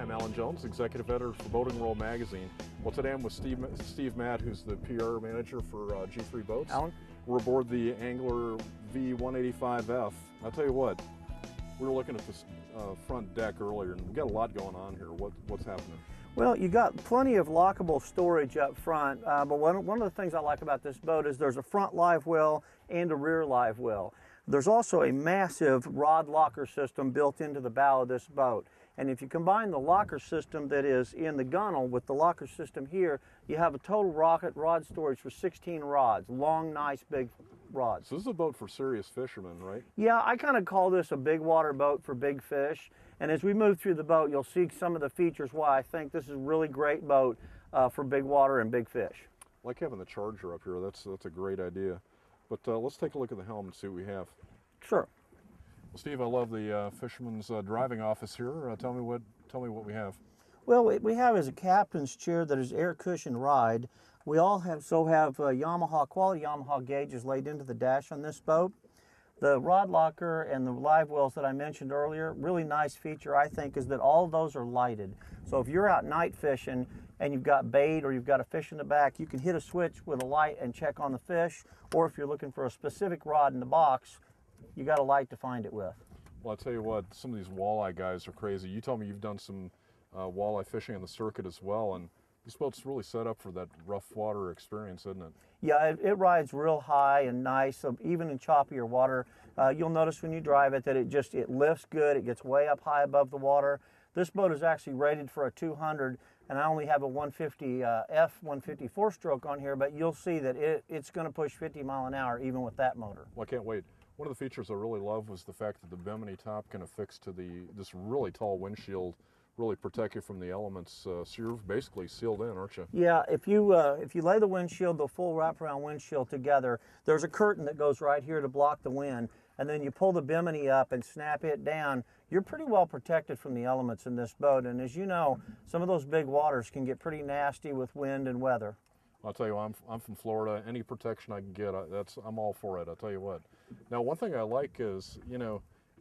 I'm Alan Jones, Executive Editor for Boating World Magazine. Well, today I'm with Steve Matt, who's the PR manager for G3 Boats. Alan? We're aboard the Angler V185F. I'll tell you what, we were looking at this front deck earlier, and we've got a lot going on here. What's happening? Well, you got plenty of lockable storage up front, but one of the things I like about this boat is there's a front live well and a rear live well. There's also a massive rod locker system built into the bow of this boat. And if you combine the locker system that is in the gunnel with the locker system here, you have a total rod storage for 16 rods, long, nice, big rods. So this is a boat for serious fishermen, right? Yeah, I kind of call this a big water boat for big fish. And as we move through the boat, you'll see some of the features why I think this is a really great boat for big water and big fish. I like having the Charger up here. That's a great idea. But let's take a look at the helm and see what we have. Sure. Well, Steve, I love the fisherman's driving office here. Tell me what we have. Well, what we have is a captain's chair that is air cushioned ride. We also have Yamaha quality Yamaha gauges laid into the dash on this boat. The rod locker and the live wells that I mentioned earlier, really nice feature I think is that all of those are lighted. So if you're out night fishing and you've got bait or you've got a fish in the back, you can hit a switch with a light and check on the fish. Or if you're looking for a specific rod in the box, you got a light to find it with. Well, I'll tell you what, some of these walleye guys are crazy. You told me you've done some walleye fishing on the circuit as well, and this boat's really set up for that rough water experience, isn't it? Yeah, it rides real high and nice, so even in choppier water. You'll notice when you drive it that it lifts good, it gets way up high above the water. This boat is actually rated for a 200, and I only have a 150 F150 four-stroke on here, but you'll see that it's going to push 50 mile an hour even with that motor. Well, I can't wait. One of the features I really love was the fact that the bimini top can affix to this really tall windshield, really protect you from the elements. So you're basically sealed in, aren't you? Yeah, if you lay the windshield, the full wraparound windshield together, there's a curtain that goes right here to block the wind, and then you pull the bimini up and snap it down. You're pretty well protected from the elements in this boat, and as you know, some of those big waters can get pretty nasty with wind and weather. I'll tell you, I'm from Florida. Any protection I can get, I'm all for it. I'll tell you what. Now, one thing I like is,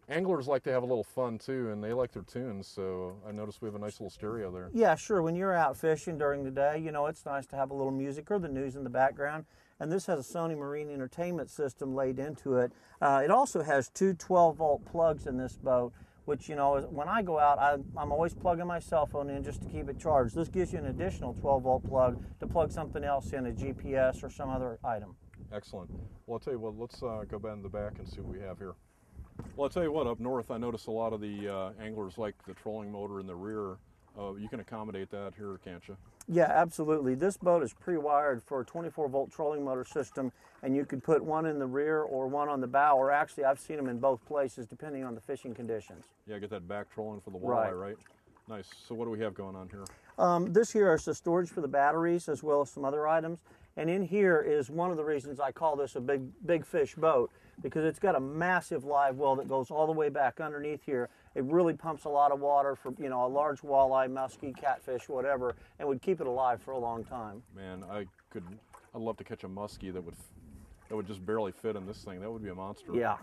anglers like to have a little fun too, and they like their tunes. So I noticed we have a nice little stereo there. Yeah, sure. When you're out fishing during the day, it's nice to have a little music or the news in the background. And this has a Sony Marine Entertainment system laid into it. It also has two 12-volt plugs in this boat, which, when I go out, I'm always plugging my cell phone in just to keep it charged. This gives you an additional 12-volt plug to plug something else in, a GPS or some other item. Excellent. Well, I'll tell you what, let's go back in the back and see what we have here. Well, I'll tell you what, up north, I notice a lot of the anglers like the trolling motor in the rear. You can accommodate that here, can't you? Yeah, absolutely. This boat is pre-wired for a 24-volt trolling motor system, and you could put one in the rear or one on the bow, or actually I've seen them in both places depending on the fishing conditions. Yeah, get that back trolling for the walleye, right? Nice. So what do we have going on here? This here is the storage for the batteries as well as some other items. And in here is one of the reasons I call this a big fish boat, because it's got a massive live well that goes all the way back underneath here. It really pumps a lot of water for, a large walleye, muskie, catfish, whatever, and would keep it alive for a long time. Man, I'd love to catch a muskie that would just barely fit in this thing. That would be a monster. Yeah.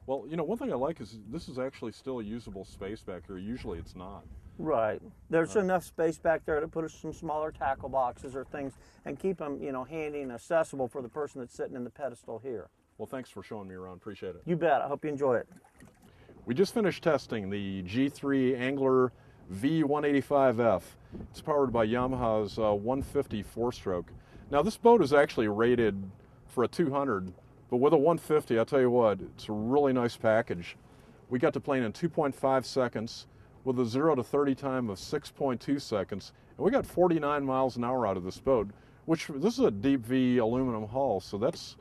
Well, one thing I like is this is actually still a usable space back here. Usually it's not. Right. There's enough space back there to put some smaller tackle boxes or things and keep them, handy and accessible for the person that's sitting in the pedestal here. Well, thanks for showing me around. Appreciate it. You bet. I hope you enjoy it. We just finished testing the G3 Angler V185F. It's powered by Yamaha's 150 four-stroke. Now, this boat is actually rated for a 200, but with a 150, I'll tell you what, it's a really nice package. We got to plane in 2.5 seconds with a 0 to 30 time of 6.2 seconds, and we got 49 miles an hour out of this boat, which this is a deep V aluminum hull, so that's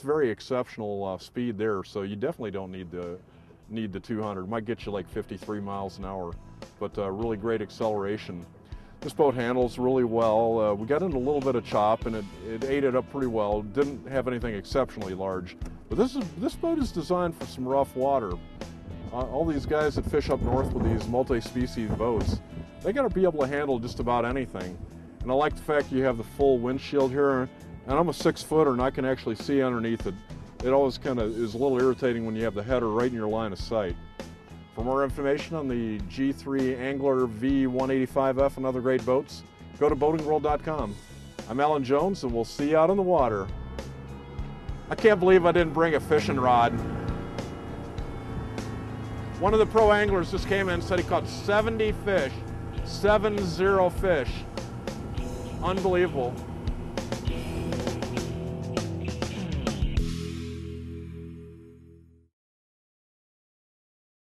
very exceptional speed there. So you definitely don't need the 200. It might get you like 53 miles an hour, but really great acceleration. This boat handles really well. We got into a little bit of chop, and it ate it up pretty well. Didn't have anything exceptionally large, but this boat is designed for some rough water. All these guys that fish up north with these multi-species boats, they got to be able to handle just about anything. And I like the fact you have the full windshield here, and I'm a 6-footer and I can actually see underneath it. It always kind of is a little irritating when you have the header right in your line of sight. For more information on the G3 Angler V185F and other great boats, go to boatingworld.com. I'm Alan Jones, and we'll see you out on the water. I can't believe I didn't bring a fishing rod. One of the pro anglers just came in and said he caught 70 fish, 70 fish. Unbelievable.